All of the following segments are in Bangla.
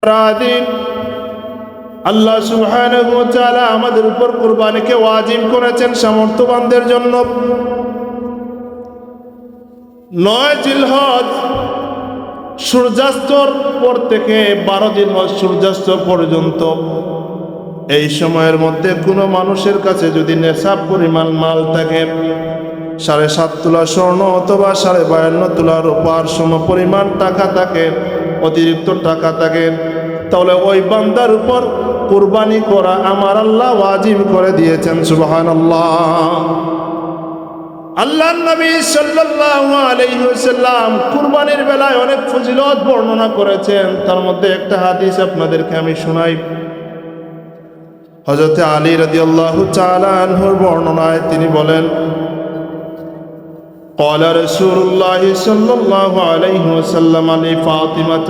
দিন আল্লাহ সুবহানাহু ওয়া তাআলা আমাদের উপর কুরবানিকে ওয়াজিব করেছেন সামর্থ্যবানদের জন্য। 9 জিলহজ সূর্যাস্তর পর থেকে 12 জিলহজ সূর্যাস্ত পর্যন্ত এই সময়ের মধ্যে কোনো মানুষের কাছে যদি নেশাব পরিমাণ মাল থাকে, 7.5 তোলা স্বর্ণ অথবা 52.5 তোলা রূপার সম পরিমাণ টাকা থাকে, অতিরিক্ত টাকা থাকে, তাহলে ওই বান্দার উপর কুরবানি করা আমার আল্লাহ ওয়াজিব করে দিয়েছেন। সুবহানাল্লাহ। আল্লাহর নবী সাল্লাল্লাহু আলাইহি ওয়াসাল্লাম কুরবানির বেলায় অনেক ফজিলত বর্ণনা করেছেন। তার মধ্যে একটা হাদিস আপনাদেরকে আমি শোনাই। হযরত আলী রাদিয়াল্লাহু তাআলা আনহুর বর্ণনায় তিনি বলেন, قال رسول الله صلى الله عليه وسلم لفاطمة,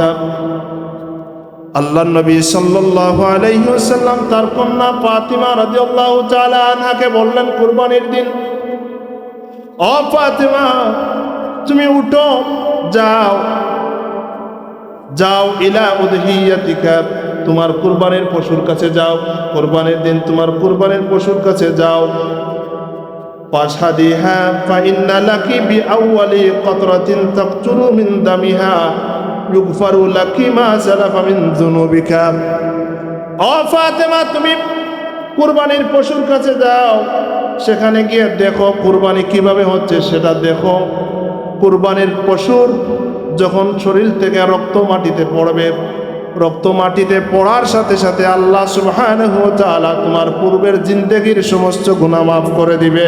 আল্লাহর নবী সাল্লাল্লাহু আলাইহি ওয়াসাল্লাম তার কন্যা ফাতিমা রাদিয়াল্লাহু তাআলা আনহাকে বললেন কুরবানির দিন, ও ফাতিমা তুমি উঠো, যাও যাও ইলা উদহিয়াতিকা, তোমার কুরবানির পশুর কাছে যাও, কুরবানির দিন তোমার কুরবানির পশুর কাছে যাও। ফাশহাদিহা ফাইন্না লাকি বিআউয়ালি কতরাতিন তাকতুরু মিন দামিহা ইগফারু লাকি মা সালাফা মিন যুনুবিকা। ও ফাতেমা তুমি কুরবানির পশুর কাছে যাও, সেখানে গিয়ে দেখো কুরবানি কিভাবে হচ্ছে সেটা দেখো। কুরবানির পশুর যখন শরীর থেকে রক্ত মাটিতে পড়বে, রক্ত মাটিতে পড়ার সাথে সাথে আল্লাহ সুবহানাহু ওয়া তাআলা তোমার পূর্বের জিন্দেগির সমস্ত গুনাহ মাফ করে দিবে।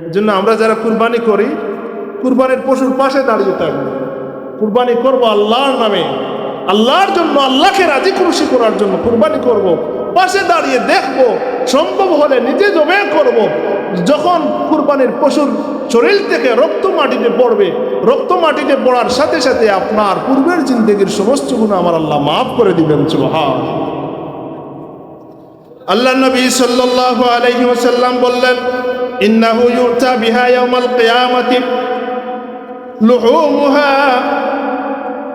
এজন্য আমরা যারা কুরবানি করি, কুরবানির পশুর পাশে দাঁড়িয়ে থাকবো। কুরবানি করব আল্লাহর নামে, আল্লাহর জন্য, আল্লাহকে রাজি খুশি করার জন্য কুরবানি করব। পাশে দাঁড়িয়ে দেখব, সম্ভব হলে নিজে জবে করব। যখন কুরবানির পশুর শরীর থেকে রক্ত মাটিতে পড়বে, রক্ত মাটিতে পড়ার সাথে সাথে আপনার পূর্বের জিন্দেগির সমস্ত গুনাহ আমার আল্লাহ মাফ করে দিবেন। সুবহান আল্লাহ। নবী সাল্লাল্লাহু আলাইহি ওয়াসাল্লাম বললেন, ইন্নাহু ইউতা বিহা ইয়াউমাল কিয়ামাতি লুহুমুহা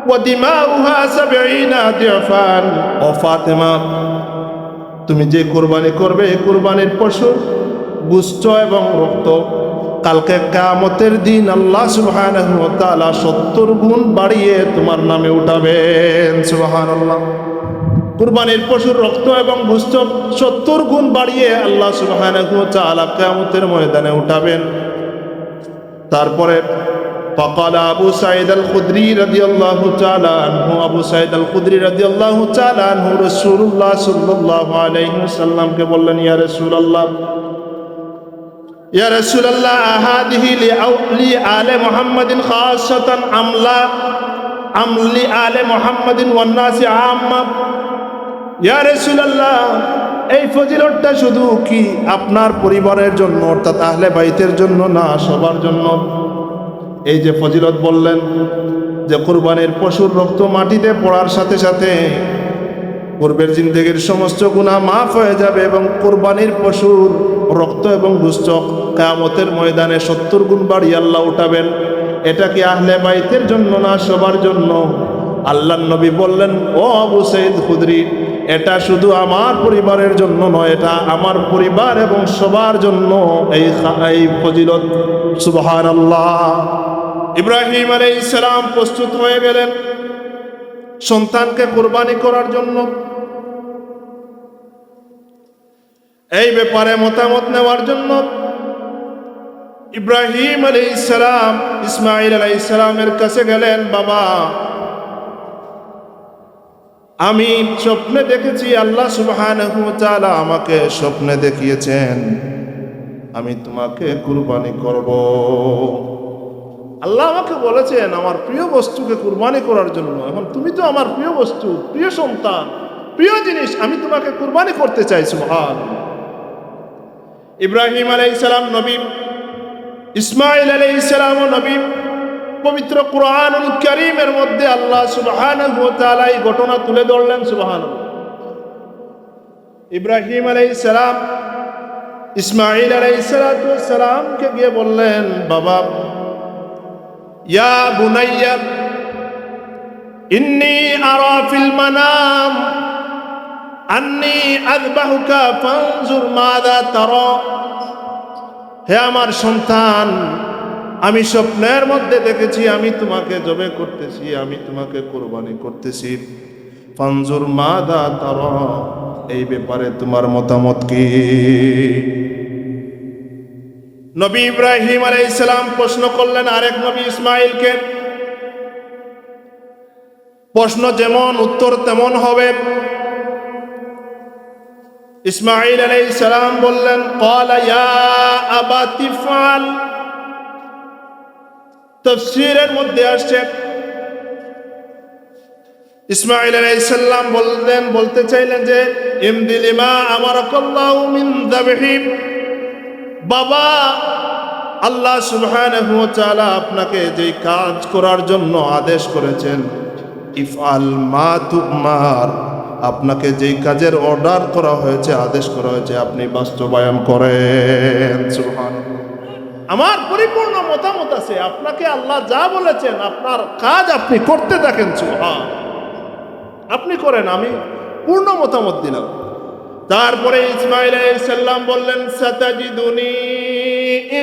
ওয়া দিমাউহা 70 দিফান। ও ফাতেমা তুমি যে কুরবানি করবে, কুরবানির পশুর গোশত এবং রক্ত কালকে কিয়ামতের দিন আল্লাহ সুবহানাহু ওয়া তাআলা 70 গুণ বাড়িয়ে তোমার নামে উঠাবেন। সুবহানাল্লাহ। কুরবানির পশুর রক্ত এবং গোশত 70 গুণ বাড়িয়ে আল্লাহ সুবহানাহু ওয়া তাআলা কিয়ামতের ময়দানে উঠাবেন। তারপরে فقال أبو سعيد الخدري رضي الله تعالى عنه, أبو سعيد الخدري رضي الله تعالى عنه رسول الله صلى الله عليه وسلم কে বললেন, ইয়া রাসূলুল্লাহ, ইয়া রাসূলুল্লাহ, আহাদিহি লি আলে মুহাম্মাদিন খাসাতান আমলি আলে মুহাম্মাদিন ওয়ান নাসি আম্মা। ইয়া রাসূলুল্লাহ, এই ফজিলতটা শুধু কি আপনার পরিবারের জন্য অর্থাৎ আহলে বাইতের জন্য না, সবার জন্য? এই যে ফজিলত বললেন যে কুরবানির পশুর রক্ত মাটিতে পড়ার সাথে সাথে পূর্বের জিন্দেগির সমস্ত গুনাহ মাফ হয়ে যাবে এবং কুরবানির পশুর রক্ত এবং গোশত কিয়ামতের ময়দানে 70 গুণ বাড়িয়ে আল্লাহ উঠাবেন। এটা কি আহলে বাইতের জন্য না সবার জন্য? আল্লাহর নবী বললেন, ও আবু সাঈদ খুদরি, এটা শুধু আমার পরিবারের জন্য নয়, এটা আমার পরিবার এবং সবার জন্য এই ফজিলত। সুবহানাল্লাহ। ইব্রাহিম আলাইহিস সালাম প্রস্তুত হয়ে গেলেন সন্তানকে কুরবানি করার জন্য। এই ব্যাপারে মতামত নেওয়ার জন্য ইব্রাহিম আলাইহিস সালাম ইসমাঈল আলাইহিস সালামের কাছে গেলেন। বাবা, আমি স্বপ্নে দেখেছি, আল্লাহ সুবহানাহু ওয়া তাআলা আমাকে স্বপ্নে দেখিয়েছেন আমি তোমাকে কুরবানি করব। আল্লাহ আমাকে বলেছেন আমার প্রিয় বস্তুকে কুরবানি করার জন্য। এখন তুমি তো আমার প্রিয় বস্তু, প্রিয় সন্তান, প্রিয় জিনিস, আমি তোমাকে কুরবানি করতে চাই। সুবহানাল্লাহ। ইব্রাহিম আলাইহিস সালাম নবী, ইসমাঈল আলাইহিস সালাম নবী। পবিত্র কুরআনুল কারীমের মধ্যে আল্লাহ সুবহানাহু ওয়া তাআলা এই ঘটনা তুলে ধরলেন। সুবহানাল্লাহ। ইব্রাহিম আলাইহিস সালাম ইসমাঈল আলাইহিস সালামকে গিয়ে বললেন, বাবা, ইয়া বুনাইয়া ইন্নী আরা ফিল মানাম আন্নী আযবাহুকা ফানজুর মাযা তারা। হে আমার সন্তান, আমি স্বপ্নের মধ্যে দেখেছি আমি তোমাকে জবে করতেছি, আমি তোমাকে কুরবানি করতেছি। ফানজুর মাযা তারা, এই ব্যাপারে তোমার মতামত কি? নবী ইব্রাহিম আলাইহিস সালাম প্রশ্ন করলেন আরেক নবী ইসমাঈলকে। প্রশ্ন যেমন উত্তর তেমন হবে। ইসমাঈল আলাইহিস সালাম বললেন, ক্বালা ইয়া আবাতি ফাল। তাফসীরের মধ্যে আসছে ইসমাঈল আলাইহিস সালাম বলতে চাইলেন যে ইমদি লিমা আমারাকাল্লাহু মিন যাবহি। বাবা, আল্লাহ সুবহানাহু ওয়া তাআলা আপনাকে যেই কাজ করার জন্য আদেশ করেছেন, ইফআল মা তুমার, আপনাকে যেই কাজের অর্ডার করা হয়েছে, আদেশ করা হয়েছে, আপনি বাস্তবায়ন করেন। সুবহানাল্লাহ। আমার পরিপূর্ণ মতামত আছে, আপনাকে আল্লাহ যা বলেছেন আপনার কাজ আপনি করতে থাকেন। সুবহান, আপনি করেন, আমি পূর্ণ মতামত দিলাম। তারপরে ইসমাঈল আলাইহিস সালাম বললেন, সাতাজিদুনি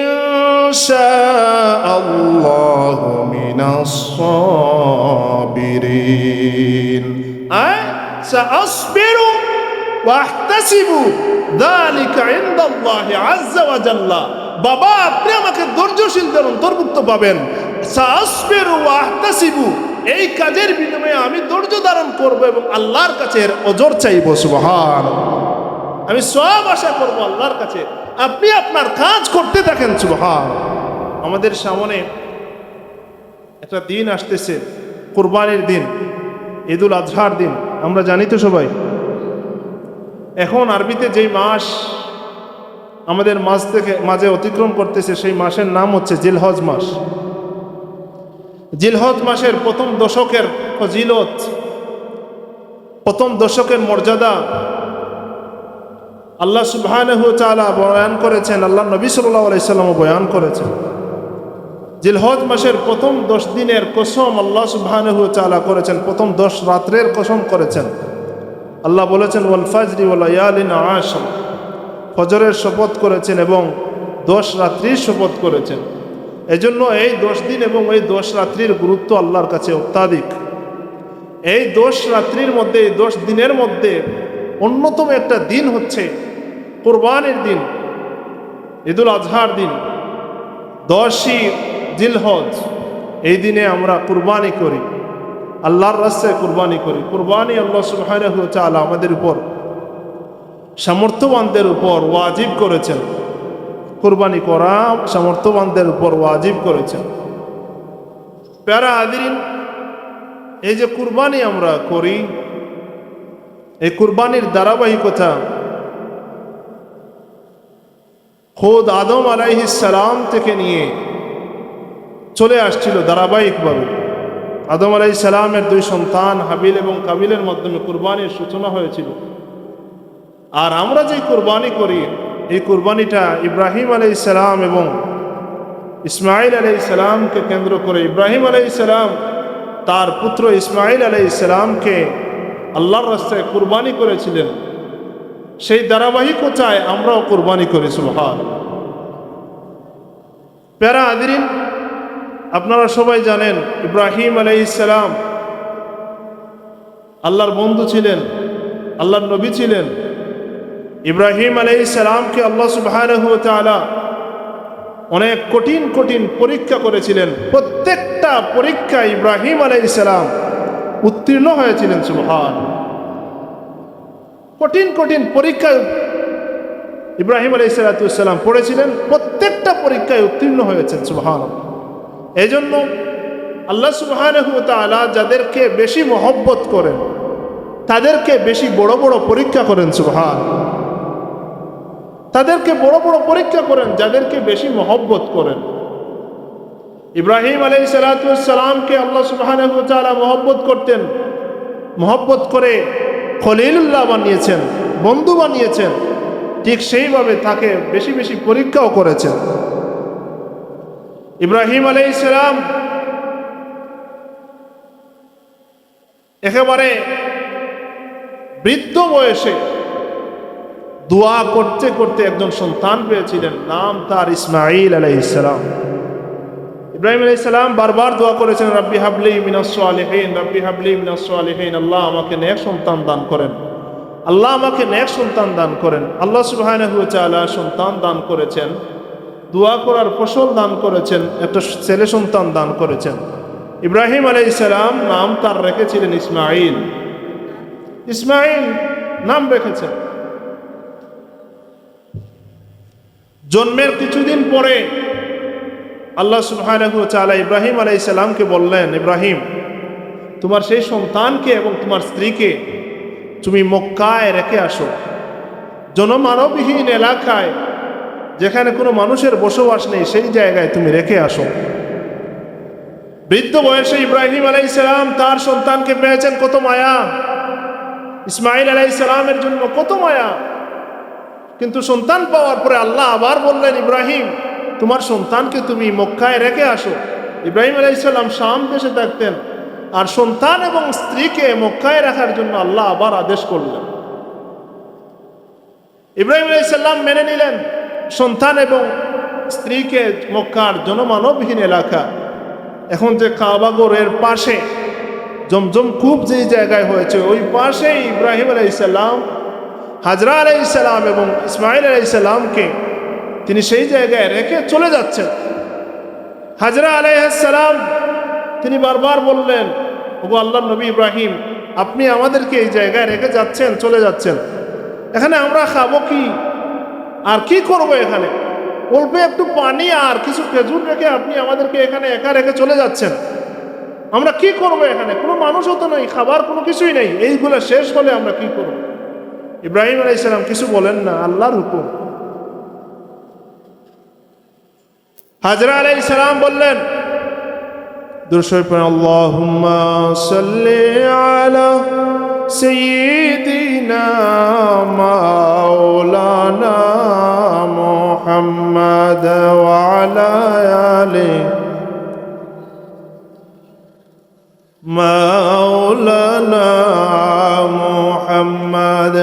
ইনশাআল্লাহু মিনাস সাবিরিন। সাআসবিরু ওয়া আহতাসিবু যালিকা ইনদাল্লাহি আযজা ওয়া জাল্লা। বাবা, আপনি আমাকে ধৈর্যশীলদের অন্তর্ভুক্ত পাবেন। সাআসবিরু ওয়া আহতাসিবু, এই কাজের বিনিময়ে আমি ধৈর্য ধারণ করব এবং আল্লাহর কাছে এর অজর চাইব। সুবহানাল্লাহ, আমি সব আশা করব আল্লাহর কাছে। আপনি আপনার কাজ করতে থাকেন। সুবহানাল্লাহ। আমাদের সামনে একটা দিন আসতেছে, কুরবানির দিন, ঈদুল আজহার দিন। আমরা জানি তো সবাই, এখন আরবিতে যেই মাস আমাদের মাঝে অতিক্রম করতেছে, সেই মাসের নাম হচ্ছে জিলহজ মাস। জিলহজ মাসের প্রথম দশকের ফজিলত, প্রথম দশকের মর্যাদা আল্লাহ সুবহানাহু ওয়া তাআলা বয়ান করেছেন, আল্লাহ নবী সাল্লাল্লাহু আলাইহি সাল্লাম বয়ান করেছেন। জিলহজ মাসের প্রথম 10 দিনের কসম আল্লাহ সুবহানাহু ওয়া তাআলা করেছেন, প্রথম 10 রাত্রের কসম করেছেন। আল্লাহ বলেছেন, ওয়াল ফাজরি ওয়া লায়ালিন আশর, ফজরের শপথ করেছেন এবং 10 রাত্রির শপথ করেছেন। এজন্য এই 10 দিন এবং এই 10 রাত্রির গুরুত্ব আল্লাহর কাছে অত্যাধিক। এই 10 রাত্রির মধ্যে, এই 10 দিনের মধ্যে অন্যতম একটা দিন হচ্ছে কুরবানির দিন, ঈদুল আজহার দিন, 10ই জিলহজ। এই দিনে আমরা কুরবানি করি, আল্লাহর রাস্তায় কুরবানি করি। কুরবানি আল্লাহ সুবহানাহু ওয়া তাআলা আমাদের উপর, সামর্থ্যবানদের উপর ওয়াজিব করেছেন। কুরবানি করা সামর্থ্যবানদের উপর ওয়াজিব করেছেন। প্যারা হাজিরিন, এই যে কুরবানি আমরা করি, এই কুরবানির ধারাবাহিকতা খোদ আদম আলাইহিস সালাম থেকে নিয়ে চলে আসছিল ধারাবাহিকভাবে। আদম আলাইহিস সালামের 2 সন্তান হাবিল এবং কাবিলের মাধ্যমে কুরবানির সূচনা হয়েছিল। আর আমরা যে কুরবানি করি, এই কুরবানিটা ইব্রাহিম আলাইহিস সালাম এবং ইসমাঈল আলাইহিস সালামকে কেন্দ্র করে। ইব্রাহিম আলাইহিস সালাম তার পুত্র ইসমাঈল আলাইহিস সালামকে আল্লাহর রাস্তায় কুরবানি করেছিলেন। সেই ধারাবাহিকতায় আমরাও কুরবানি করি। সুবহানাল্লাহ। প্যারা হাজিরিন, আপনারা সবাই জানেন ইব্রাহিম আলাইহিস সালাম আল্লাহর বন্ধু ছিলেন, আল্লাহর নবী ছিলেন। ইব্রাহিম আলাইহিস সালামকে আল্লাহ সুবহানাহু ওয়া তাআলা অনেক কঠিন কঠিন পরীক্ষা করেছিলেন। প্রত্যেকটা পরীক্ষায় ইব্রাহিম আলাইহিস সালাম উত্তীর্ণ হয়েছিলেন। সুবহানাল্লাহ। কঠিন কঠিন পরীক্ষায় ইব্রাহিম আলাইহিস সালাম পড়েছিলেন, প্রত্যেকটা পরীক্ষায় উত্তীর্ণ হয়েছেন। সুবহানাল্লাহ। এই জন্য আল্লাহ সুবহানাহু ওয়া তাআলা যাদেরকে বেশি মহব্বত করেন, তাদেরকে বেশি বড় বড় পরীক্ষা করেন। সুবহানাল্লাহ। তাদেরকে বড় বড় পরীক্ষা করেন যাদেরকে বেশি মহব্বত করেন। ইব্রাহিম আলাইহিস সালামকে আল্লাহ সুবহানাহু ওয়া তাআলা মহব্বত করতেন, মহব্বত করে খলিলুল্লাহ বানিয়েছেন, বন্ধু বানিয়েছেন। ঠিক সেইভাবে তাকে বেশি বেশি পরীক্ষাও করেছেন। ইব্রাহিম আলাইহিস সালাম একেবারে বৃদ্ধ বয়সে দোয়া করতে করতে একজন সন্তান পেয়েছিলেন, নাম তার ইসমাঈল আলাইহিস সালাম। ইব্রাহিম আলাইহিস সালাম বারবার দোয়া করেছেন, রাব্বি হাবলি মিনাস সালিহিন, রাব্বি হাবলি মিনাস সালিহিন, আল্লাহ আমাকে নেক সন্তান দান করেন, আল্লাহ আমাকে নেক সন্তান দান করেন। আল্লাহ সুবহানাহু ওয়া তাআলা সন্তান দান করেছেন, দোয়া করার ফসল দান করেছেন, একটা ছেলে সন্তান দান করেছেন। ইব্রাহিম আলাইহিস সালাম নাম তার রেখেছিলেন ইসমাঈল। ইসমাঈল নাম রেখেছেন। জন্মের কিছুদিন পরে আল্লাহ সুবহানাহু ওয়া তাআলা ইব্রাহিম আলাইহিস সালামকে বললেন, ইব্রাহিম, তোমার সেই সন্তানকে এবং তোমার স্ত্রীকে তুমি মক্কায় রেখে আসো, জনমানবহীন এলাকায় যেখানে কোনো মানুষের বসবাস নেই, সেই জায়গায় তুমি রেখে আসো। বৃদ্ধ বয়সে ইব্রাহিম আলাইহিস সালাম তার সন্তানকে পেয়েছেন, কত মায়া! ইসমাঈল আলাইহিস সালামের জন্য কত মায়া! কিন্তু সন্তান পাওয়ার পরে আল্লাহ আবার বললেন, ইব্রাহিম, তোমার সন্তানকে তুমি মক্কায় রেখে আসো। ইব্রাহিম আলাইহিস সালাম শাম দেশে থাকতেন, আর সন্তান এবং স্ত্রীকে মক্কায় রাখার জন্য আল্লাহ আবার আদেশ করলেন। ইব্রাহিম আলাইহিস সালাম মেনে নিলেন, সন্তান এবং স্ত্রীকে মক্কার জনমানবহীন এলাকা, এখন যে কাবাগরের পাশে জমজম কূপ যেই জায়গায় হয়েছে, ওই পাশেই ইব্রাহিম আলাইহিস সালাম, হাজরা আলাইহিস সালাম এবং ইসমাঈল আলাইহিস সালামকে তিনি সেই জায়গায় রেখে চলে যাচ্ছেন। হাজরা আলাইহিস সালাম তিনি বারবার বললেন, ওগো আল্লাহর নবী ইব্রাহিম, আপনি আমাদেরকে এই জায়গায় রেখে যাচ্ছেন, চলে যাচ্ছেন, এখানে আমরা খাবো কি আর কি করবো? এখানে অল্প একটু পানি আর কিছু খেজুর রেখে আপনি আমাদেরকে এখানে একা রেখে চলে যাচ্ছেন, আমরা কি করবো? এখানে কোনো মানুষও তো নেই, খাবার কোনো কিছুই নেই, এইগুলো শেষ হলে আমরা কি করব? ইব্রাহিম আলাইহিস সালাম কিছু বলেন না, আল্লাহর হুকুম। হাজরা আলাইহিস সালাম বললেন, আল্লাহুম্মা সাল্লি আলা সাইয়্যিদিনা মাওলানা মুহাম্মাদ ওয়া আলা আলি মাওলানা মুহাম্মাদ।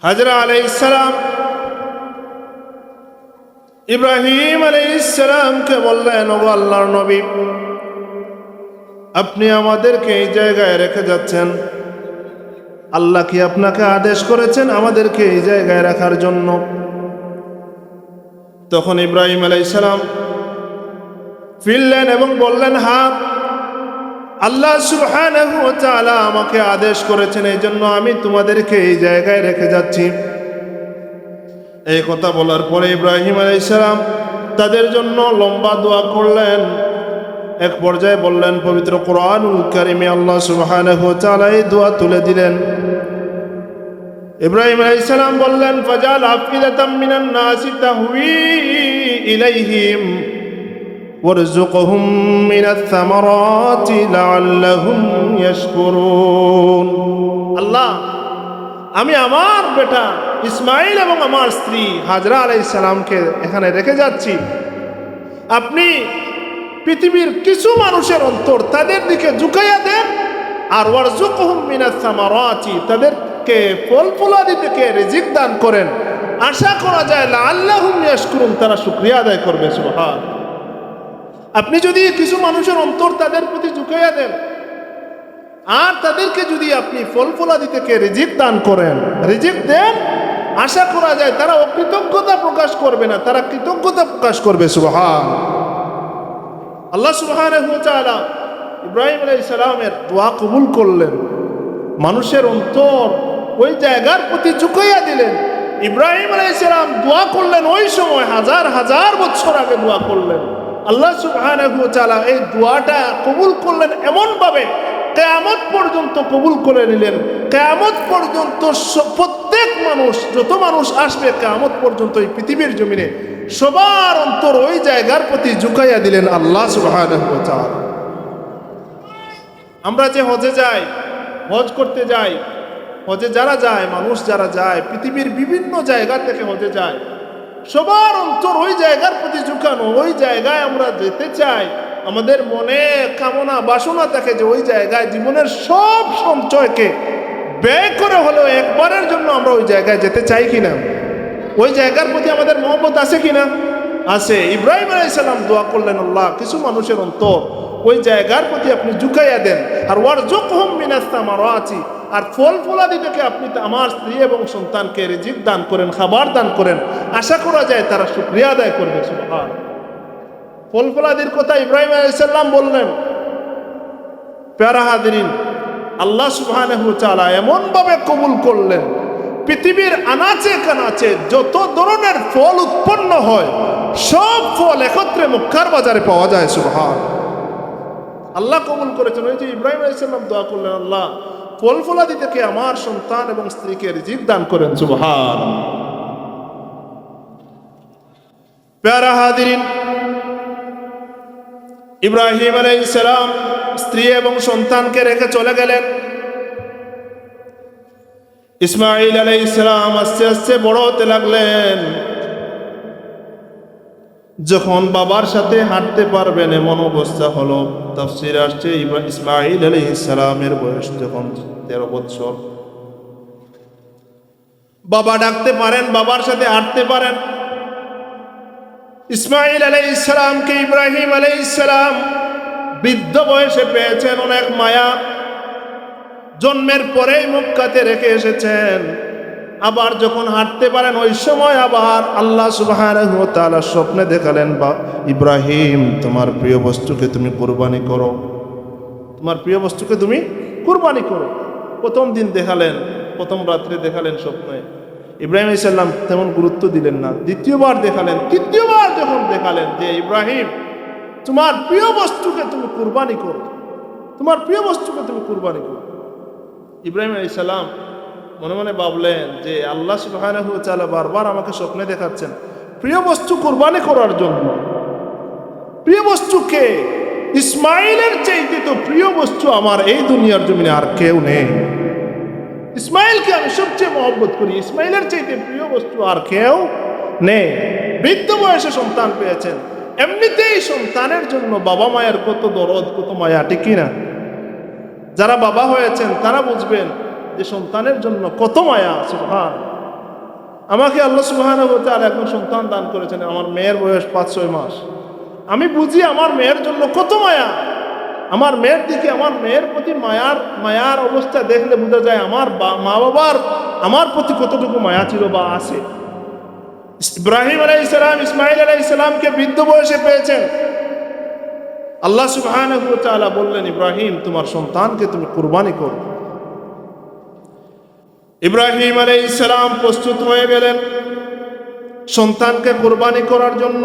হাজরা আলাইহিস সালাম ইব্রাহিম আলাইহিস সালামকে বললেন, ওগো আল্লাহর নবী, আপনি আমাদেরকে এই জায়গায় রেখে যাচ্ছেন, আল্লাহ কি আপনাকে আদেশ করেছেন আমাদেরকে এই জায়গায় রাখার জন্য? তখন ইব্রাহিম আলাইহিস সালাম ফিরলেন এবং বললেন, হ্যাঁ, আল্লাহ সুবহানাহু ওয়া তাআলা আমাকে আদেশ করেছেন, এই জন্য আমি তোমাদেরকে এই জায়গায় রেখে যাচ্ছি। এই কথা বলার পরে ইব্রাহিম আলাইহিস সালাম তাদের জন্য লম্বা দোয়া করলেন। এক পর্যায়ে বললেন, পবিত্র কোরআনুল কারীমে আল্লাহ সুবহানাহু ওয়া তাআলা এই দোয়া তুলে দিলেন। ইব্রাহিম আলাইহিস সালাম বললেন, ফাজাল আফিদাতাম মিনান নাসি তাহওয়ি ইলাইহিম ওয়ারযুকহুম মিনাস সামারাতি লাআল্লাহুম ইয়াশকুরুন। আল্লাহ, আমি আমার বেটা ইসমাঈল এবং আমার স্ত্রী হাজরা আলাইহিস সালামকে এখানে রেখে যাচ্ছি, আপনি পৃথিবীর কিছু মানুষের অন্তর তাদের দিকে ঝুঁকাইয়া দেন, আর ওয়ারযুকহুম মিনাস সামারাতি, তাদেরকে ফল ফলাদি থেকে রিজিক দান করেন, আশা করা যায় লাআল্লাহুম ইয়াশকুরুন, তারা শুকরিয়া আদায় করবে। সুবহান। আপনি যদি কিছু মানুষের অন্তর তাদের প্রতি ঝুঁকাইয়া দেন, আর তাদেরকে যদি আপনি ফল ফলাদি থেকে রিজিক দান করেন, রিজিক দেন, আশা করা যায় তারা অকৃতজ্ঞতা প্রকাশ করবে না, তারা কৃতজ্ঞতা প্রকাশ করবে। সুবহান। আল্লাহ সুবহানাহু ওয়া তাআলা ইব্রাহিম আলাইহিস সালামের দোয়া কবুল করলেন, মানুষের অন্তর ওই জায়গার প্রতি ঝুঁকাইয়া দিলেন। ইব্রাহিম আলাইহিস সালাম দোয়া করলেন ওই সময়, হাজার হাজার বছর আগে দোয়া করলেন। আল্লাহ সুবহানাহু ওয়া তাআলা এই দোয়াটা কবুল করলেন এমনভাবে, কিয়ামত পর্যন্ত কবুল করে নিলেন। কিয়ামত পর্যন্ত প্রত্যেক মানুষ, যত মানুষ আসবে কিয়ামত পর্যন্ত এই পৃথিবীর জমিনে, সবার অন্তর ওই জায়গার প্রতি ঝুঁকাইয়া দিলেন আল্লাহ সুবহানাহু ওয়া তাআলা। আমরা যে হজে যাই, হজ করতে যাই, হজে যারা যায়, মানুষ যারা যায়, পৃথিবীর বিভিন্ন জায়গা থেকে হজে যায়, সবার অন্তর ওই জায়গার প্রতি ঝুঁকানো, ওই জায়গায় আমরা যেতে চাই, আমাদের মনে কামনা বাসনা থাকে যে ওই জায়গায় জীবনের সব সঞ্চয়কে ব্যয় করে হলেও একবারের জন্য আমরা ওই জায়গায় যেতে চাই কিনা, ওই জায়গার প্রতি আমাদের মহব্বত আছে কিনা? আছে। ইব্রাহিম আলাইহিস সালাম দোয়া করলেন, আল্লাহ কিছু মানুষের অন্তর ওই জায়গার প্রতি আপনি ঝুঁকাইয়া দেন, আর ওয়ারযুকহুম মিনাস সামারাতি, আর ফল ফলাদি থেকে আপনি আমার স্ত্রী এবং সন্তানকে রিজিক দান করেন, খাবার দান করেন। আশা করা যায় তারা শুকরিয়া আদায় করবে। সুবহান। ফল ফলাদির কথা ইব্রাহিম আলাইহিস সালাম বললেন। প্যারা হাদিরিন, আল্লাহ সুবহানাহু ওয়া তাআলা এমন ভাবে কবুল করলেন, পৃথিবীর আনাচে কানাচে যত ধরনের ফল উৎপন্ন হয় সব ফল একত্রে মক্কার বাজারে পাওয়া যায়। সুবহান। আল্লাহ কবুল করেছেন। ওই যে ইব্রাহিম আলাইহিস সালাম দোয়া করলেন, আল্লাহ ফল ফলাদি থেকে আমার সন্তান এবং স্ত্রীকে রিজিক দান করেন। সুবহান। প্যারা হাদিরিন, ইব্রাহিম আলাইহিস সালাম স্ত্রী এবং সন্তানকে রেখে চলে গেলেন। ইসমাঈল আলাইহিস সালাম আস্তে আস্তে বড় হতে লাগলেন। যখন বাবার সাথে হাঁটতে পারবেন এমন অবস্থা হলো। তাফসীরে আসছে ইসমাঈল আলাইহিস সালামের বয়স যখন 13 বছর, বাবা ডাকতে পারেন, বাবার সাথে হাঁটতে পারেন। ইসমাঈল আলাইহিস সালামকে ইব্রাহিম আলাইহিস সালাম বৃদ্ধ বয়সে পেয়েছেন, অনেক মায়া। জন্মের পরেই মক্কাতে রেখে এসেছেন। আবার যখন হাঁটতে পারেন ওই সময় আবার আল্লাহ সুবহানাহু ওয়া তাআলা স্বপ্নে দেখালেন, বা ইব্রাহিম তোমার প্রিয় বস্তুকে তুমি কুরবানি করো, তোমার প্রিয় বস্তুকে তুমি কুরবানি করো। প্রথম দিন দেখালেন, প্রথম রাত্রে দেখালেন স্বপ্নে। ইব্রাহিম আলাইহিস সালাম তেমন গুরুত্ব দিলেন না। দ্বিতীয়বার দেখালেন, তৃতীয়বার যখন দেখালেন যে ইব্রাহিম তোমার প্রিয় বস্তুকে তুমি কুরবানি করো, তোমার প্রিয় বস্তুকে তুমি কুরবানি করো। ইব্রাহিম আলাইহিস সালাম মনে মনে ভাবলেন যে আল্লাহ সুবহানাহু ওয়া তাআলা বারবার আমাকে স্বপ্নে দেখাচ্ছেন প্রিয় বস্তু কুরবানি করার জন্য। প্রিয় বস্তুকে ইসমাইলের চাইতে তো প্রিয় বস্তু আমার এই দুনিয়ার জমিনে আর কেউ নেই। ইসমাইলকে আমি সবচেয়ে মহব্বত করি, ইসমাইলের চাইতে প্রিয় বস্তু আর কেউ নেই। বৃদ্ধ বয়সে সন্তান পেয়েছেন, এমনিতেই সন্তানের জন্য বাবা মায়ের কত দরদ, কত মায়া, ঠিক কিনা? যারা বাবা হয়েছেন তারা বুঝবেন যে সন্তানের জন্য কত মায়া। সুবহান। আমাকে আল্লাহ সুবহানাহু ওয়া তাআলা একজন সন্তান দান করেছেন, আমার মেয়ের বয়স 5-6 মাস। আমি বুঝি আমার মেয়ের জন্য কত মায়া। আমার মেয়ের দিকে, আমার মেয়ের প্রতি মায়ার অবস্থা দেখলে বোঝা যায় আমার মা বাবার আমার প্রতি কতটুকু মায়া ছিল বা আছে। ইব্রাহিম আলাইহিস সালাম ইসমাঈল আলাইহিস সালামকে বৃদ্ধ বয়সে পেয়েছেন। আল্লাহ সুবহানাহু ওয়া তাআলা বললেন, ইব্রাহিম তোমার সন্তানকে তুমি কুরবানি করো। ইব্রাহিম আলাইহিস সালাম প্রস্তুত হয়ে গেলেন সন্তানকে কুরবানি করার জন্য।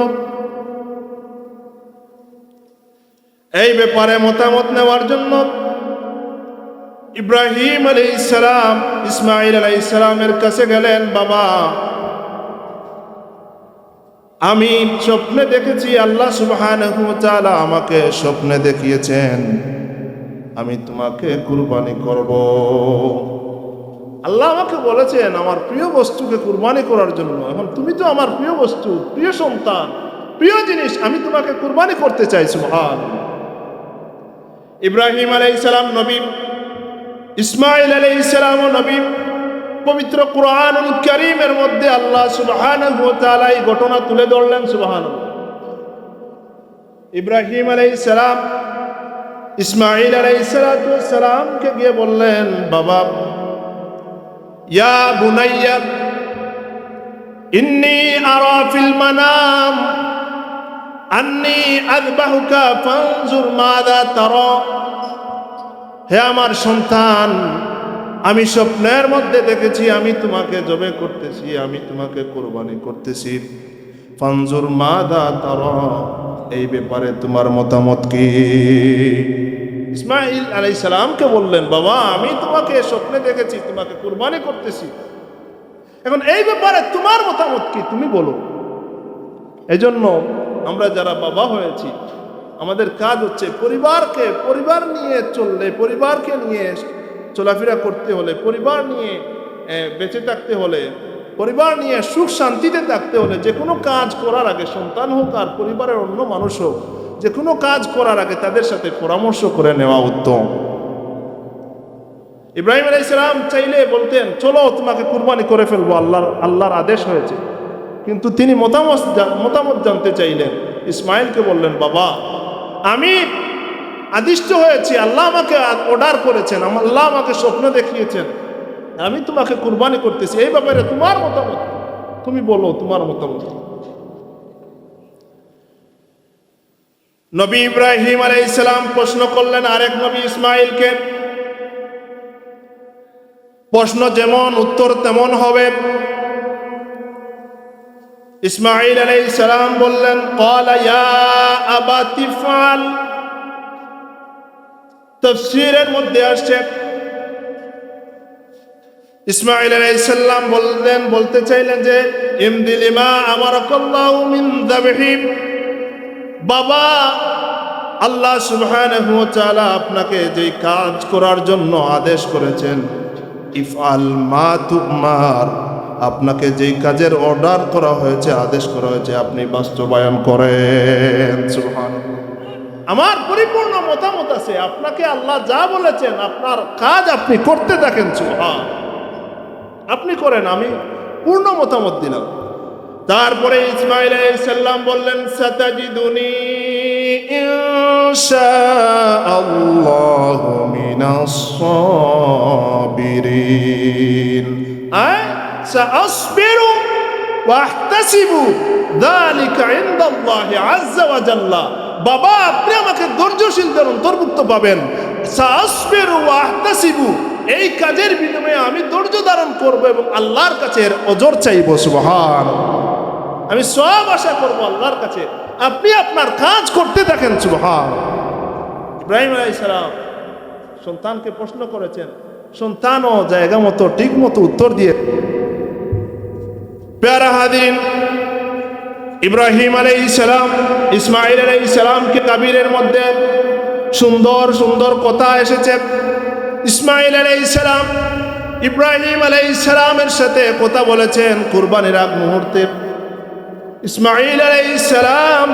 এই ব্যাপারে মতামত নেওয়ার জন্য ইব্রাহিম আলাইহিস সালাম ইসমাঈল আলাইহিস সালামের কাছে গেলেন। বাবা, আমি স্বপ্নে দেখেছি, আল্লাহ সুবহানাহু ওয়া তাআলা আমাকে স্বপ্নে দেখিয়েছেন আমি তোমাকে কুরবানি করব। আল্লাহ আমাকে বলেছেন আমার প্রিয় বস্তুকে কুরবানি করার জন্য। এখন তুমি তো আমার প্রিয় বস্তু, প্রিয় সন্তান, প্রিয় জিনিস, আমি তোমাকে কুরবানি করতে চাই। সুবহানাল্লাহ। ইব্রাহিম আলাইহিস সালাম নবী, ইসমাঈল আলাইহিস সালাম নবী। পবিত্র কুরআনুল কারীমের মধ্যে আল্লাহ সুবহানাহু ওয়া তাআলা এই ঘটনা তুলে ধরলেন। সুবহানাল্লাহ। ইব্রাহিম আলাইহিস সালাম ইসমাঈল আলাইহিস সালামকে গিয়ে বললেন, বাবা, ইয়া বুনাইয়া ইন্নী আরা ফিল মানাম আন্নী আযবাহুকা ফানজুর মাযা তারা। হে আমার সন্তান, আমি স্বপ্নের মধ্যে দেখেছি আমি তোমাকে জবে করতেছি, আমি তোমাকে কুরবানি করতেছি। ফানজুর মাযা তারা, এই ব্যাপারে তোমার মতামত কি? ইসমাঈল আলাইহিস সালামকে বললেন, বাবা, আমি তোমাকে স্বপ্নে দেখেছি তোমাকে কুরবানি করতেছি, এখন এই ব্যাপারে তোমার মতামত কি, তুমি বলো। এজন্য আমরা যারা বাবা হয়েছি আমাদের কাজ হচ্ছে পরিবার নিয়ে চললে, পরিবারকে নিয়ে চলাফেরা করতে হলে, পরিবার নিয়ে বেঁচে থাকতে হলে, পরিবার নিয়ে সুখ শান্তিতে থাকতে হলে যে কোনো কাজ করার আগে সন্তান হোক আর পরিবারের অন্য মানুষ হোক যে কোনো কাজ করার আগে তাদের সাথে পরামর্শ করে নেওয়া উত্তম। ইব্রাহিম আলাইহিস সালাম চাইলে বলতেন চলো তোমাকে কুরবানি করে ফেলবো, আল্লাহর আদেশ হয়েছে, কিন্তু তিনি মতামত জানতে চাইলেন। ইসমাইলকে বললেন, বাবা আমি আদিষ্ট হয়েছি, আল্লাহ আমাকে অর্ডার করেছেন, আল্লাহ আমাকে স্বপ্ন দেখিয়েছেন, আমি তোমাকে কুরবানি করতেছি, এই ব্যাপারে তোমার মতামত, তুমি বলো তোমার মতামত। নবী ইব্রাহিম আলাইহিস সালাম প্রশ্ন করলেন আরেক নবী ইসমাইলকে, প্রশ্ন যেমন উত্তর তেমন হবে। ইসমাইল আলাইহিস সালাম বললেন, ক্বালা ইয়া আবাতি ফাল। তাফসীরের মধ্যে আসছে ইসমাইল আলাইহিস সালাম বলতে চাইলেন যে ইমদি লিমা আমারাকাল্লাহু মিন যাবহি, বাবা আল্লাহ সুবহানাহু ওয়া তাআলা আপনাকে যেই কাজ করার জন্য আদেশ করেছেন, ইফআল মা তুমার, আপনাকে যেই কাজের অর্ডার করা হয়েছে, আদেশ করা হয়েছে, আপনি বাস্তবায়ন করেন। সুবহানাল্লাহ। আমার পরিপূর্ণ মতামত আছে, আপনাকে আল্লাহ যা বলেছেন আপনার কাজ আপনি করতে থাকেন, সুবহান, আপনি করেন, আমি পূর্ণ মতামত দিলাম। তারপরে ইসমাইল আলাইহিস সালাম বললেন, সাতাজিদুনি ইনশাআল্লাহু মিনাস সাবিরিন, সাআসবিরু ওয়া আহতাসিবু যালিকা ইনদাল্লাহি আযজা ওয়া জাল্লা। বাবা আপনি আমাকে ধৈর্যশীলদের অন্তর্ভুক্ত পাবেন। সাআসবিরু ওয়া আহতাসিবু, এই কাজের বিনিময়ে আমি ধৈর্য ধারণ করব এবং আল্লাহর কাছে এর অজর চাইব। সুবহানাল্লাহ, আমি সওয়াব আশা করব আল্লাহর কাছে, আপনি আপনার কাজ করতে থাকেন। সুবহানাল্লাহ। ইব্রাহিম আলাইহিস সালাম সন্তানকে প্রশ্ন করেছেন, সন্তানও জায়গা মতো ঠিক মতো উত্তর দিয়ে। প্যারা হাদিন, ইব্রাহিম আলাইহিস সালাম ইসমাইল আলাইহিস সালামকে কাবিরের মধ্যে সুন্দর সুন্দর কথা এসেছে। ইসমাইল আলাইহিস সালাম ইব্রাহিম আলাইহিস সালামের সাথে কথা বলেছেন কুরবানির আগ মুহূর্তে। ইসমাইল আলাইহিস সালাম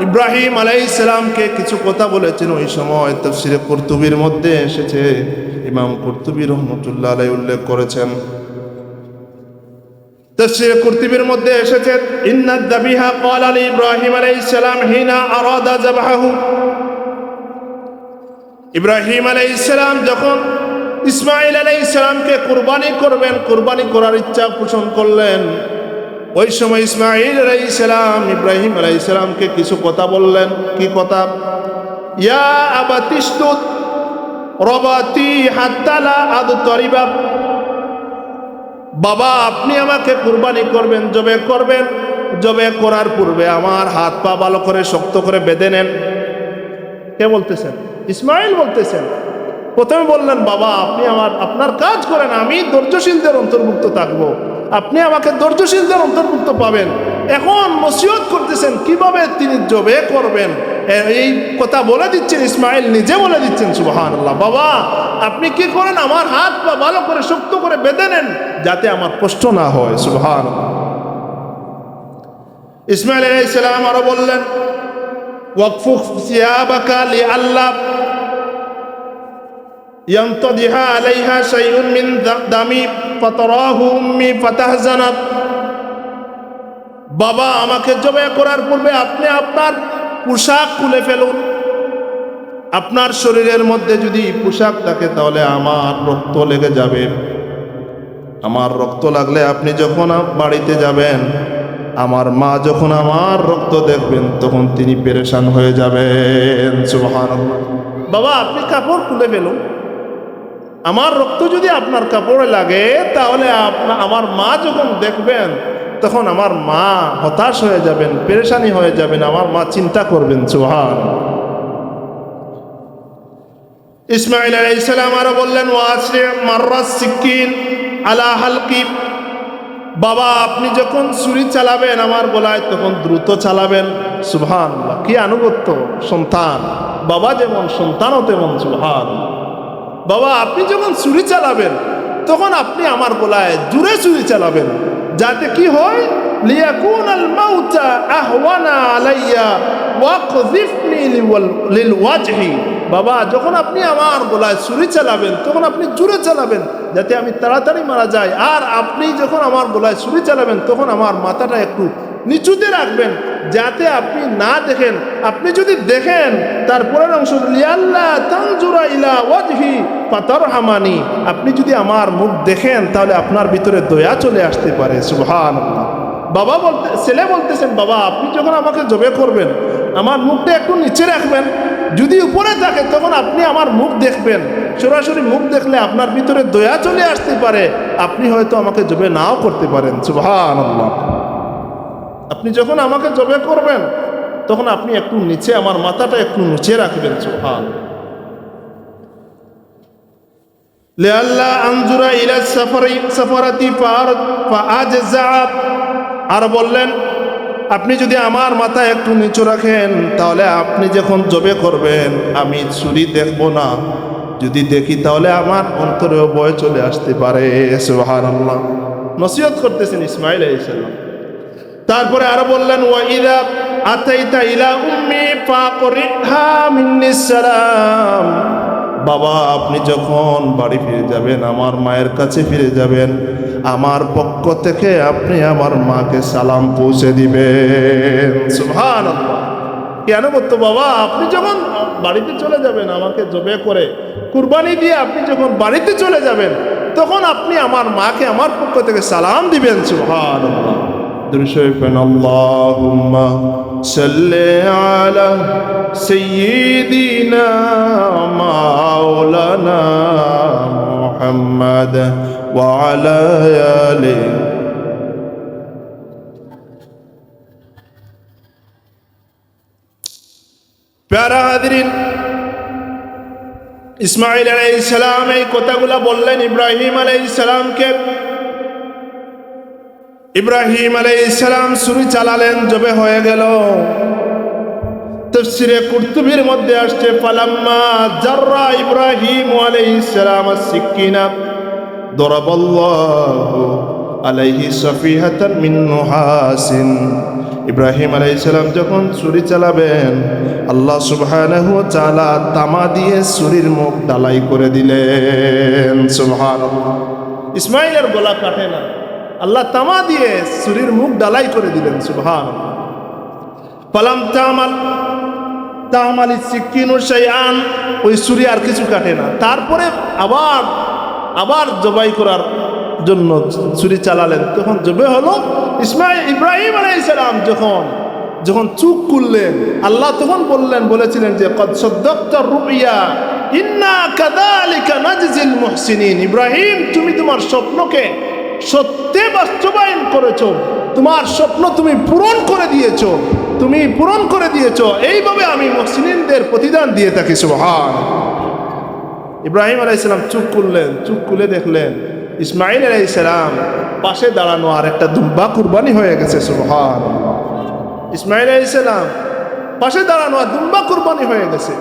ইব্রাহিম আলাইহিস সালামকে কিছু কথা বলেছেন, ওই সময় তাফসীরে কুরতুবীর মধ্যে এসেছে, ইমাম কুরতুবী রহমাতুল্লাহ আলাইহি উল্লেখ করেছেন। তাফসীরে কুরতুবীর মধ্যে এসেছে, ইন্নাদ দাবিহা ক্বালা লি ইব্রাহিম আলাইহিস সালাম হিনা আরাদা যাবহাহু। ইব্রাহিম আলাইহিস সালাম যখন ইসমাইল আলাইহিস সালামকে কুরবানি করবেন, কুরবানি করার ইচ্ছা পোষণ করলেন, ওই সময় ইসমাইল আলাইহিস সালাম ইব্রাহিম আলাইহিস সালামকে কিছু কথা বললেন। কি কথা? ইয়া আবাতিশতুদ রবাতি হাত্তা লা আদতরিবা, বাবা আপনি আমাকে কুরবানি করবেন, জবে করবেন, জবে করার পূর্বে আমার হাত পা ভালো করে শক্ত করে বেঁধে নেন। কে বলতেছেন? ইসমাইল বলতেছেন। প্রথমে বললেন, বাবা আপনি আপনার কাজ করেন, আমি ধৈর্যশীলদের অন্তর্ভুক্ত থাকব, আপনি আমাকে ধৈর্যশীলদের অন্তর্ভুক্ত পাবেন। এখন নসিহত করতেছেন কিভাবে তিনি জবে করবেন, এই কথা বলে দিচ্ছেন, ইসমাইল নিজে বলে দিচ্ছেন। সুবহানাল্লাহ। বাবা আপনি কি করেন, আমার হাত পা ভালো করে শক্ত করে বেঁধে নেন যাতে আমার কষ্ট না হয়। সুবহানাল্লাহ। ইসমাইল আলাইহিস সালাম আরো বললেন, ওয়াকফুক সিয়াবাকা লিআল্লা ইয়ানতাদিহা আলাইহা শাইউন মিন দামি ফাতারাহু উম্মি ফাতাহজানাত, বাবা আমাকে জবে করার পূর্বে আপনি আপনার পোশাক খুলে ফেলুন। আপনার শরীরের মধ্যে যদি পোশাক থাকে তাহলে আমার রক্ত লেগে যাবে, আমার রক্ত লাগলে আপনি যখন বাড়িতে যাবেন, আমার মা যখন আমার রক্ত দেখবেন তখন তিনি পেরেশান হয়ে যাবেন। সুবহানাল্লাহ। বাবা আপনি কাপড় খুলে ফেলুন, আমার রক্ত যদি আপনার কাপড়ে লাগে তাহলে আমার মা যখন দেখবেন তখন আমার মা হতাশ হয়ে যাবেন, পেরেশানি হয়ে যাবেন, আমার মা চিন্তা করবেন। সুবহানাল্লাহ। ইসমাইল আলাইহিস সালাম আরো বললেন, ওয়াসরি মাররাস সিকিন আলা হালকি, বাবা আপনি যখন ছুরি চালাবেন আমার গলায় তখন দ্রুত চালাবেন। সুবহানাল্লাহ। কি আনুগত্য সন্তান, বাবা যেমন সন্তানও তেমন। সুবহানাল্লাহ। বাবা আপনি যখন ছুরি চালাবেন তখন আপনি আমার গলায় জুড়ে ছুরি চালাবেন, যাতে কি হয়, লিয়াকুনাল মাউতা আহওয়ানা আলাইয়া ওয়াকযিফনি লিল ওয়াজহি, বাবা যখন আপনি আমার গলায় ছুরি চালাবেন তখন আপনি জোরে চালাবেন যাতে আমি তাড়াতাড়ি মারা যাই, আর আপনি যখন আমার গলায় ছুরি চালাবেন তখন আমার মাথাটা একটু নিচুতে রাখবেন যাতে আপনি না দেখেন। আপনি যদি দেখেন তারপরের অংশ লিয়াল্লা তানজুরা ইলা ওয়াজহি ফাতারহামানি, আপনি যদি আমার মুখ দেখেন তাহলে আপনার ভিতরে দয়া চলে আসতে পারে। সুবহানাল্লাহ। বাবা ছেলে বলতেছেন, বাবা আপনি যখন আমাকে জবে করবেন আমার মুখটা একটু নিচে রাখবেন, যদি উপরে থাকে তখন আপনি আমার মুখ দেখবেন, সরাসরি মুখ দেখলে আপনার ভিতরে দয়া চলে আসতে পারে, আপনি হয়তো আমাকে জবে নাও করতে পারেন। সুবহানাল্লাহ। আপনি যখন আমাকে জবে করবেন তখন আপনি একটু নিচে, আমার মাথাটা একটু নিচে রাখবেন। সুবহানাল্লাহ। লিআল্লা আনজুরা ইলা সাফারাতি ফাআজজা, আর বললেন আপনি যদি আমার মাথা একটু নিচু রাখেন তাহলে আপনি যখন জবে করবেন আমি ছুরি দেখব না, যদি দেখি তাহলে আমার অন্তরেও ভয় চলে আসতে পারে। সুবহানাল্লাহ। নসিহত করতেছেন ইসমাঈল আলাইহিস সালাম। তারপরে আরো বললেন ওয়া ইযা আতাইতা ইলা উম্মি ফাকরিহা মিন্নিস সালাম, বাবা আপনি যখন বাড়ি ফিরে যাবেন, আমার মায়ের কাছে ফিরে যাবেন, আমার পক্ষ থেকে আপনি আমার মাকে সালাম পৌঁছে দিবেন। সুবহানাল্লাহ। কেন বলতো বাবা আপনি যখন বাড়িতে চলে যাবেন আমাকে জবে করে কুরবানি দিয়ে আপনি যখন বাড়িতে চলে যাবেন তখন আপনি আমার মাকে আমার পক্ষ থেকে সালাম দিবেন। সুবহানাল্লাহ। দুরূদ শরীফ পড়েন, আল্লাহুম্মা সাল্লি আলা সাইয়্যিদিনা মাওলানা মুহাম্মাদ ওয়া আলা আলি। প্যারা হাজিরিন, ইসমাঈল আলাইহিস সালাম এই কথাগুলো বললেন ইব্রাহিম আলাইহিস সালামকে। ইব্রাহিম আলাইহিস সালাম ছুরি চালালেন, জবে হয়ে গেল। তাফসীরে কুরতুবীর মধ্যে আসছে ফালাম্মা জাররা ইব্রাহিম আলাইহিস সালাম as-সিকিনা দরাবাল্লাহু আলাইহি সাফিহাতান মিন নুহাসিন। ইব্রাহিম আলাইহিস সালাম যখন ছুরি চালাবেন আল্লাহ সুবহানাহু ওয়া তাআলা তামা দিয়ে ছুরির মুখ ঢালাই করে দিলেন। সুবহানাল্লাহ। ইসমাঈলের গলা কাটে না, আল্লাহ তামা দিয়ে ছুরির মুখ ঢালাই করে দিলেন। সুবহানাল্লাহ। ফালাম তামাল সিকিনু শাইআন, ওই ছুরি আর কিছু কাটে না। তারপরে আবার জবাই করার জন্য ছুরি চালালেন, তখন জবে হলো। ইব্রাহিম আলাইহিস সালাম যখন চুপ করলেন আল্লাহ তখন বলেছিলেন যে কদ সাদ্দাকতা রুইয়া ইন্না কাযালিকা নাজজিল মুহসিনিন। ইব্রাহিম তুমি তোমার স্বপ্নকে সত্যে বাস্তবায়ন করেছো, তোমার স্বপ্ন তুমি পূরণ করে দিয়েছো, এইভাবে আমি মুহসিনিনদের প্রতিদান দিয়ে থাকি। সুবহানাল্লাহ। ইব্রাহিম আলাইহিস সালাম চুপ করলেন, চুপ করে দেখলেন ইসমাঈল আলাইহিস সালাম পাশে দাঁড়ানো আর একটা দুম্বা কুরবানি হয়ে গেছে। সুবহানাল্লাহ। ইসমাঈল আলাইহিস সালাম পাশে দাঁড়ানো আর দুম্বা কুরবানি হয়ে গেছে।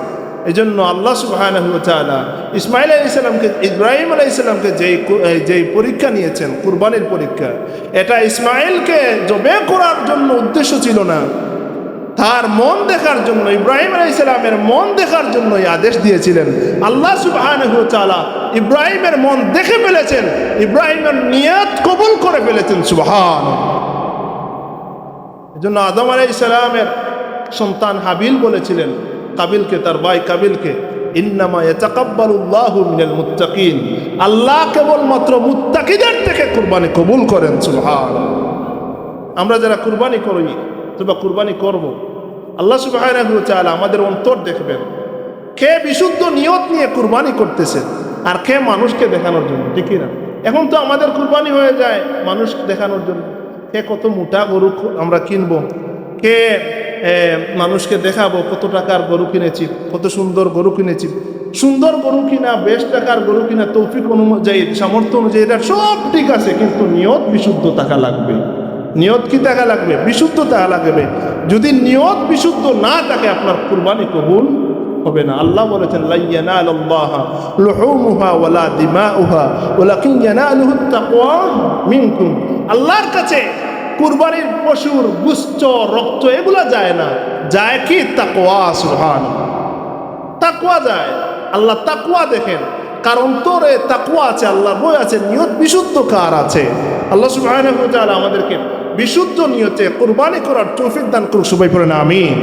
এই জন্য আল্লাহ সুবহানাহু ওয়া তাআলা ইসমাঈল আলাইহিস সালামকে, ইব্রাহিম আলাইহিস সালামকে যেই পরীক্ষা নিয়েছেন কুরবানির পরীক্ষা, এটা ইসমাঈলকে জবে করার জন্য উদ্দেশ্য ছিল না, তার মন দেখার জন্য, ইব্রাহিম আলাইহিস সালামের মন দেখার জন্য এই আদেশ দিয়েছিলেন। আল্লাহ সুবহানাহু ওয়া তাআলা ইব্রাহিমের মন দেখে ফেলেছেন, ইব্রাহিমের নিয়ত কবুল করে ফেলেছেন। সুবহানাল্লাহ। এজন্য আদম আলাইহিস সালামের সন্তান হাবিল বলেছিলেন কাবিলকে, তার ভাই কাবিলকে, ইন্নামা ইয়াতাকাব্বালুল্লাহু মিনাল মুত্তাকিন, আল্লাহ কেবলমাত্র মুত্তাকিদের থেকে কুরবানি কবুল করেন। সুবহানাল্লাহ। আমরা যারা কুরবানি করি অথবা কুরবানি করব, আল্লাহ সুবহানাহু ওয়া তাআলা আমাদের অন্তর দেখবেন, কে বিশুদ্ধ নিয়ত নিয়ে কুরবানি করতেছে আর কে মানুষকে দেখানোর জন্য। ঠিক না? এখন তো আমাদের কুরবানি হয়ে যায় মানুষ দেখানোর জন্য। কে কত মোটা গরু আমরা কিনবো, কে মানুষকে দেখাবো কত টাকার গরু কিনেছি, কত সুন্দর গরু কিনেছি। সুন্দর গরু কিনা, বেশ টাকার গরু কিনা, তৌফিক অনুযায়ী, সামর্থ্য অনুযায়ী, এটা সব ঠিক আছে, কিন্তু নিয়ত বিশুদ্ধ টাকা লাগবে। নিয়ত কি টাকা লাগবে? বিশুদ্ধ টাকা লাগবে। যদি নিয়ত বিশুদ্ধ না থাকে আপনার কুরবানি কবুল হবে না। আল্লাহ বলেছেন লা ইয়ানালুল্লাহা লুহুমুহা ওয়ালা দিমাউহা ওয়ালাকিন ইয়ানালুহুত তাকওয়া মিনকুম। আল্লাহর কাছে কুরবানির পশুর গোশত, রক্ত এগুলা যায় না, যায় কি তাকওয়া। সুবহানাল্লাহ, তাকওয়া যায়। আল্লাহ তাকওয়া দেখেন, কারণ তোরে তাকওয়া আছে, আল্লাহর ভয় আছে, নিয়ত বিশুদ্ধ কার আছে। আল্লাহ সুবহানাহু ওয়া তাআলা আমাদেরকে বিশুদ্ধ নিয়তে কুরবানি করার তৌফিক দান করুক। সবাই পড়েন আমিন।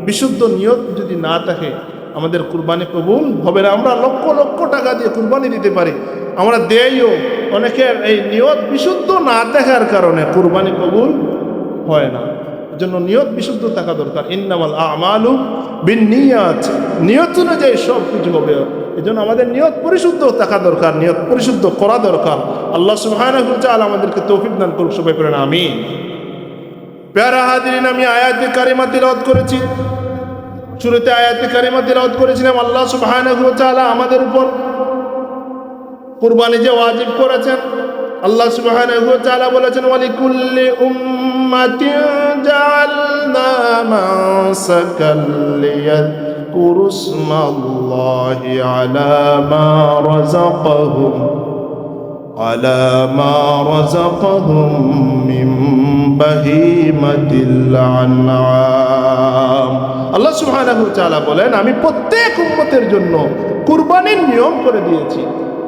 বিশুদ্ধ নিয়ত যদি না থাকে আমাদের কুরবানি কবুল হবে না। আমরা লক্ষ লক্ষ টাকা দিয়ে কুরবানি দিতে পারি, আমরা দেইও, অনেকের এই নিয়ত বিশুদ্ধ না থাকার কারণে কুরবানি কবুল হয় না। এজন্য নিয়ত বিশুদ্ধ থাকা দরকার। ইন্নামাল আমালু বিন্নিয়াত, নিয়ত অনুযায়ী সব কিছু হবে। এজন্য আমাদের নিয়ত পরিশুদ্ধ থাকা দরকার, নিয়ত পরিশুদ্ধ করা দরকার। আল্লাহ সুবহানাহু ওয়া তাআলা আমাদেরকে তৌফিক দান করুক। সবাই পড়েন আমিন। প্যারা হাজিরিন, আমি আয়াতে কারিমা তিলাওয়াত করেছি, শুরুতে আয়াতে কারিমা তিলাওয়াত করেছিলাম। আল্লাহ সুবহানাহু ওয়া তাআলা আমাদের উপর কুরবানি যে ওয়াজিব করেছেন, আল্লাহ সুবহানাহু ওয়া তাআলা বলেছেন ওয়ালিকুল্লি উম্মাতিন জাআলনা মানসাকাল লিয়াযকুরু ইসমাল্লাহি আলা মা রাযাকাহুম মিন বাহিমাতিল আনআম। আল্লাহ সুবহানাহু ওয়া তাআলা বলেন, আমি প্রত্যেক উম্মতের জন্য কুরবানির নিয়ম করে দিয়েছি।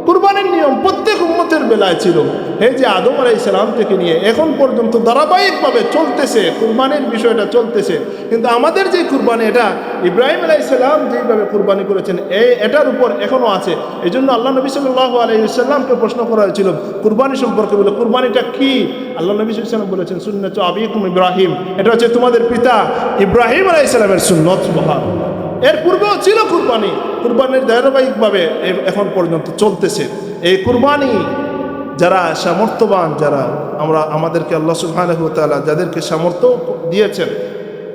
কুরবানির নিয়ম প্রত্যেক উম্মতের বেলায় ছিল। এই যে আদম আলাইহিস সালাম থেকে নিয়ে এখন পর্যন্ত ধারাবাহিকভাবে চলতেছে, কুরবানির বিষয়টা চলতেছে। কিন্তু আমাদের যে কুরবানি, এটা ইব্রাহিম আলাইহিস সালাম যেভাবে কুরবানি করেছেন এটার উপর এখনো আছে। এই জন্য আল্লাহ নবী সাল্লাল্লাহু আলাইহি ওয়াসাল্লামকে প্রশ্ন করা হয়েছিল কুরবানি সম্পর্কে, বলে কুরবানিটা কি? আল্লাহ নবী সাল্লাল্লাহু আলাইহি ওয়াসাল্লাম বলেছেন সুন্নাতু আবিকুম ইব্রাহিম, এটা হচ্ছে তোমাদের পিতা ইব্রাহিম আলাইহিস সালামের সুন্নত। সুবহানাল্লাহ, এর পূর্বেও ছিল কুরবানি, কুরবানির ধারাবাহিকভাবে এখন পর্যন্ত চলতেছে। এই কুরবানি যারা সামর্থ্যবান, যারা আমাদেরকে আল্লাহ সুবহানাহু ওয়া তাআলা যাদেরকে সামর্থ্য দিয়েছেন,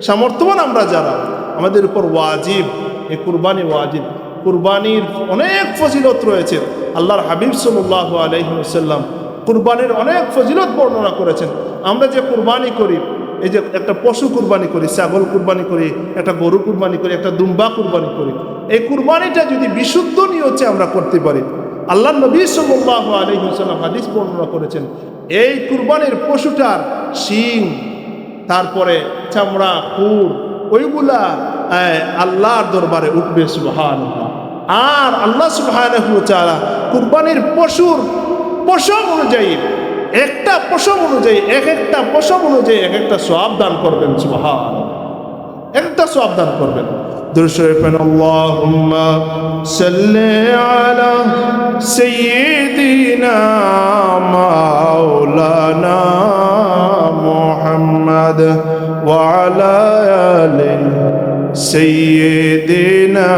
সামর্থ্যবান আমরা যারা, আমাদের উপর ওয়াজিব এই কুরবানি ওয়াজিব। কুরবানির অনেক ফজিলত রয়েছে। আল্লাহর হাবিব সাল্লাল্লাহু আলাইহি ওয়াসাল্লাম কুরবানির অনেক ফজিলত বর্ণনা করেছেন। আমরা যে কুরবানি করি, এই যে একটা পশু কুরবানি করি, ছাগল কুরবানি করি, একটা গরু কুরবানি করি, একটা দুম্বা কুরবানি করি, এই কুরবানিটা যদি বিশুদ্ধ নিয়তে আমরা করতে পারি, আল্লাহ নবী সাল্লাল্লাহু আলাইহি ওয়াসাল্লাম হাদিস বর্ণনা করেছেন, এই কুরবানির পশুটার শিং, তারপরে চামড়া, খুর, ওইগুলা আল্লাহর দরবারে উঠবে। সুবহানাল্লাহ। আর আল্লাহ সুবহানাহু ওয়া তাআলা কুরবানির পশুর পশম অনুযায়ী, একটা পশম অনুযায়ী, একটা পশম অনুযায়ী একটা সওয়াব দান করবেন। সুবহানাল্লাহ, একটা সওয়াব দান করবেন। দুরূদ শরীফ পড়েন, আল্লাহুম্মা সাল্লি আলা সাইয়্যিদিনা মাওলানা মুহাম্মদ ওয়া আলা আলি সাইয়্যিদিনা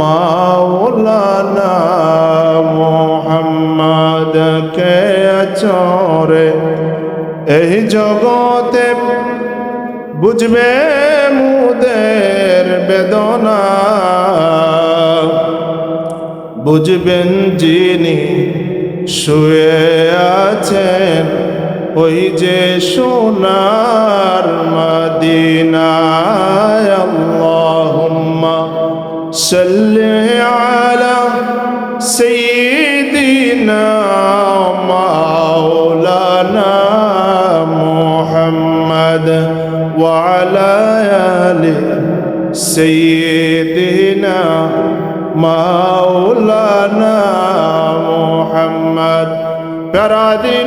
মাওলানা মুহাম্মদ কে আচরে এই জগতে বুঝবে মুদের বেদনা, বুঝবেন যিনি শুয়ে আছেন ওই যে সোনার মদিনায়। আল্লাহুম্মা সাল্লি আলা সাইয়্যিদিনা মাওলানা মুহাম্মদ ওয়া আলা আলি সাইয়্যিদিনা মাওলানা মুহাম্মদ। প্যারাদিন,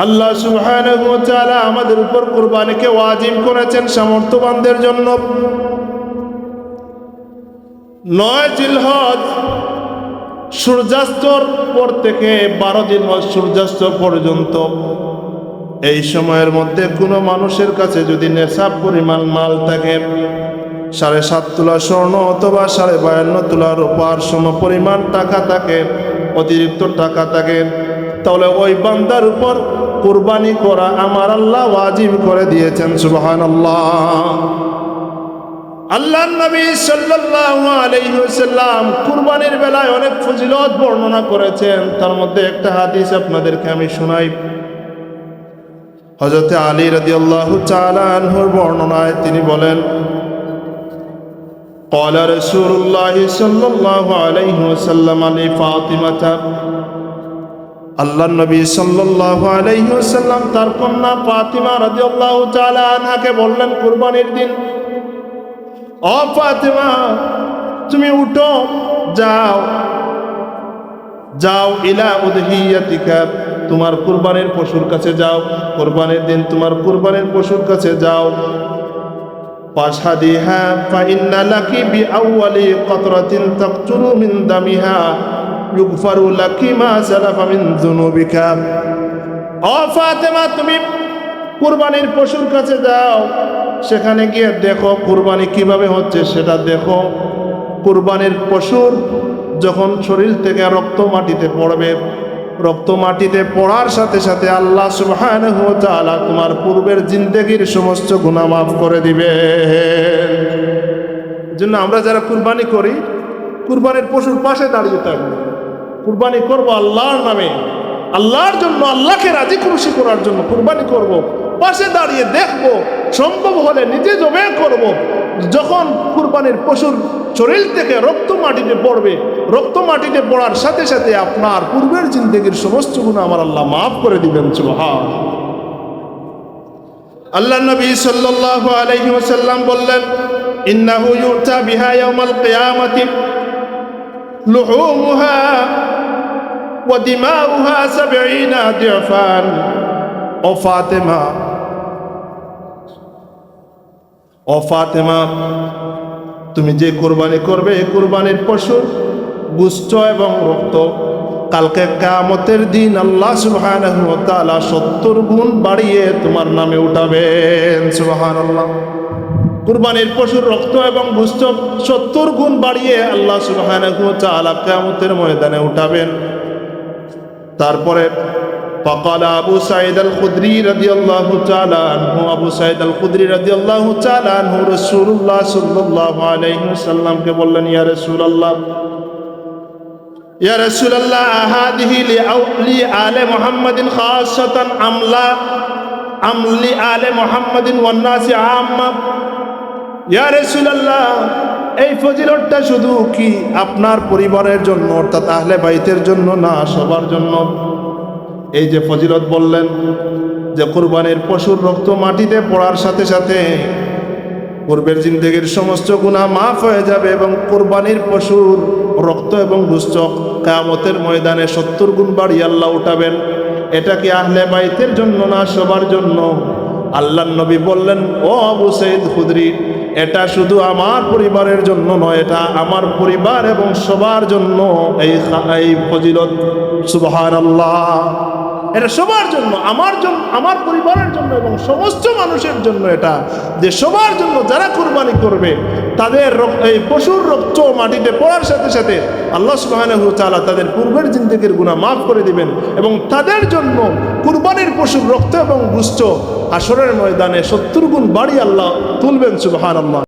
আল্লাহ সুবহানাহু ওয়া তাআলা আমাদের উপর কুরবানিকে ওয়াজিব করেছেন সামর্থ্যবানদের জন্য। 9 জিলহজ সূর্যাস্তর পর থেকে 12 জিলহজ সূর্যাস্ত পর্যন্ত, এই সময়ের মধ্যে কোনো মানুষের কাছে যদি নেশাব পরিমাণ মাল থাকে, 7.5 তোলা স্বর্ণ অথবা 52.5 তোলা রূপার সম পরিমাণ টাকা থাকে, অতিরিক্ত টাকা থাকে, তাহলে ওই বান্দার উপর কুরবানি করা আমার আল্লাহ ওয়াজিব করে দিয়েছেন। সুবহানাল্লাহ। আল্লাহর নবী সাল্লাল্লাহু আলাইহি ওয়াসাল্লাম কুরবানির বেলায় অনেক ফজিলত বর্ণনা করেছেন। তার মধ্যে একটা হাদিস আপনাদেরকে আমি শোনাই। হযরত আলী রাদিয়াল্লাহু তাআলা আনহুর বর্ণনায় তিনি বলেন, قال رسول الله صلى الله عليه وسلم لفاطمة আল্লাহ নবী সাল্লাল্লাহু আলাইহি ওয়াসাল্লাম তার কন্যা ফাতিমা রাদিয়াল্লাহু তাআলা আনহাকে বললেন কুরবানির দিন, ও ফাতিমা তুমি উঠো, যাও যাও ইলা উদহিয়াতিকা, তোমার কুরবানির পশুর কাছে যাও, কুরবানির দিন তোমার কুরবানির পশুর কাছে যাও। ফাশহাদিহা ফাইন্না লাকি বিআউয়ালি কতরাতিন তাকতুরু মিন দামিহা ইউগফারু লাকি মা সালাফা মিন যুনুবিকা। ও ফাতেমা তুমি কুরবানির পশুর কাছে যাও, সেখানে গিয়ে দেখো কুরবানি কিভাবে হচ্ছে সেটা দেখো। কুরবানির পশুর যখন শরীর থেকে রক্ত মাটিতে পড়বে, রক্ত মাটিতে পড়ার সাথে সাথে আল্লাহ সুবহানাহু ওয়া তাআলা তোমার পূর্বের জিন্দেগির সমস্ত গুনাহ মাফ করে দিবে। জন্য আমরা যারা কুরবানি করি, কুরবানির পশুর পাশে দাঁড়িয়ে থাকবো, কুরবানি করব আল্লাহর নামে, আল্লাহর জন্য, আল্লাহকে রাজি খুশি করার জন্য কুরবানি করব। পাশে দাঁড়িয়ে দেখব, সম্ভব হলে নিজে জবে করব। যখন কুরবানির পশুর শরীর থেকে রক্ত মাটিতে পড়বে, রক্ত মাটিতে পড়ার সাথে সাথে আপনার পূর্বের জিন্দেগির সমস্ত গুনাহ আমার আল্লাহ মাফ করে দিবেন। সুবহান আল্লাহ। নবী সাল্লাল্লাহু আলাইহি ওয়াসাল্লাম বললেন, ইন্নাহু ইউতা বিহা ইয়াউমাল কিয়ামাতি লুহুমুহা ওয়া দিমাউহা 70 দিফান। ও ফাতেমা, ও ফাতেমা তুমি যে কুরবানি করবে, কুরবানির পশুর গোশত এবং রক্ত কালকে কিয়ামতের দিন আল্লাহ সুবহানাহু ওয়া তাআলা 70 গুণ বাড়িয়ে তোমার নামে উঠাবেন। সুবহানাল্লাহ। কুরবানির পশুর রক্ত এবং গোশত 70 গুণ বাড়িয়ে আল্লাহ সুবহানাহু ওয়া তাআলা কিয়ামতের ময়দানে উঠাবেন। তারপরে فقال أبو سعيد الخدري رضي الله تعالى عنه, أبو سعيد الخدري رضي الله تعالى عنه رسول الله صلى الله عليه وسلم কে বললেন, ইয়া রাসূলুল্লাহ, ইয়া রাসূলুল্লাহ هذه لآل محمد خاصة أم لآل محمد والناس عامة। ইয়া রাসূলুল্লাহ, এই ফজিলতটা শুধু কি আপনার পরিবারের জন্য অর্থাৎ আহলে বাইতের জন্য না, সবার জন্য? এই যে ফজিলত বললেন যে কুরবানির পশুর রক্ত মাটিতে পড়ার সাথে সাথে পূর্বের জিন্দেগির সমস্ত গুনাহ মাফ হয়ে যাবে এবং কুরবানির পশুর রক্ত এবং গোশত কিয়ামতের ময়দানে 70 গুণ বাড়িয়ে আল্লাহ উঠাবেন, এটা কি আহলে বাইতের জন্য না সবার জন্য? আল্লাহর নবী বললেন, ও আবু সাঈদ খুদরি, এটা শুধু আমার পরিবারের জন্য নয়, এটা আমার পরিবার এবং সবার জন্য এই ফজিলত। সুবহানাল্লাহ। এটা সবার জন্য, আমার পরিবারের জন্য এবং সমস্ত মানুষের জন্য, এটা যে সবার জন্য যারা কুরবানি করবে তাদের এই পশুর রক্ত মাটিতে পড়ার সাথে সাথে আল্লাহ সুবহানাহু ওয়া তাআলা তাদের পূর্বের জিন্দেগির গুনাহ মাফ করে দিবেন এবং তাদের জন্য কুরবানির পশুর রক্ত এবং গোশত হাশরের ময়দানে 70 গুণ বাড়িয়ে আল্লাহ তুলবেন। সুবহানাল্লাহ।